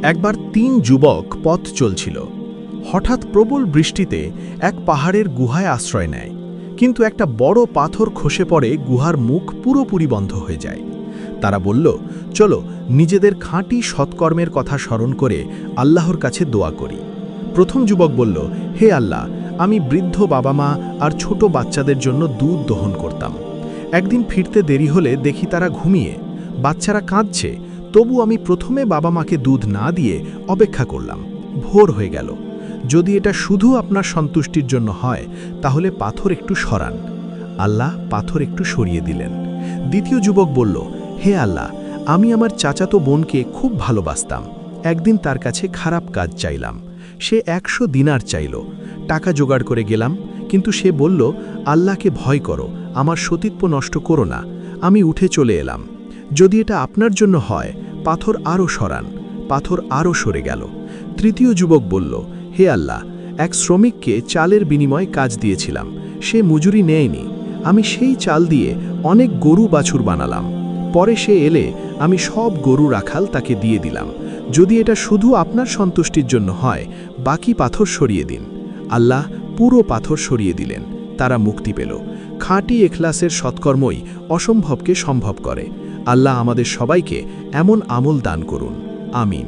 একবার ৩ যুবক পথ চলছিল। হঠাৎ প্রবল বৃষ্টিতে এক পাহাড়ের গুহায় আশ্রয় নেয়, কিন্তু একটা বড় পাথর খসে পড়ে গুহার মুখ পুরোপুরি বন্ধ হয়ে যায়। তারা বলল, চলো নিজেদের খাঁটি সৎকর্মের কথা স্মরণ করে আল্লাহর কাছে দোয়া করি। প্রথম যুবক বলল, হে আল্লাহ, আমি বৃদ্ধ বাবা মা আর ছোট বাচ্চাদের জন্য দুধ দহন করতাম। একদিন ফিরতে দেরি হলে দেখি তারা ঘুমিয়ে, বাচ্চারা কাঁদছে, তবু আমি প্রথমে বাবা মাকে দুধ না দিয়ে অপেক্ষা করলাম। ভোর হয়ে গেল। যদি এটা শুধু আপনার সন্তুষ্টির জন্য হয় তাহলে পাথর একটু সরান। আল্লাহ পাথর একটু সরিয়ে দিলেন। দ্বিতীয় যুবক বলল, হে আল্লাহ, আমি আমার চাচাতো বোনকে খুব ভালোবাসতাম। একদিন তার কাছে খারাপ কাজ চাইলাম। সে 100 দিনার চাইল। টাকা জোগাড় করে গেলাম, কিন্তু সে বলল, আল্লাহকে ভয় করো, আমার সতীত্ব নষ্ট করো না। আমি উঠে চলে এলাম। যদি এটা আপনার জন্য হয়, পাথর আরও সরান। পাথর আরও সরে গেল। তৃতীয় যুবক বলল, হে আল্লাহ, এক শ্রমিককে চালের বিনিময়ে কাজ দিয়েছিলাম, সে মজুরি নেয়নি। আমি সেই চাল দিয়ে অনেক গরু বাছুর বানালাম। পরে সে এলে আমি সব গরু রাখাল তাকে দিয়ে দিলাম। যদি এটা শুধু আপনার সন্তুষ্টির জন্য হয়, বাকি পাথর সরিয়ে দিন। আল্লাহ পুরো পাথর সরিয়ে দিলেন। তারা মুক্তি পেল। খাঁটি এখলাসের সৎকর্মই অসম্ভবকে সম্ভব করে। আল্লাহ আমাদের সবাইকে এমন আমল দান করুন। আমিন।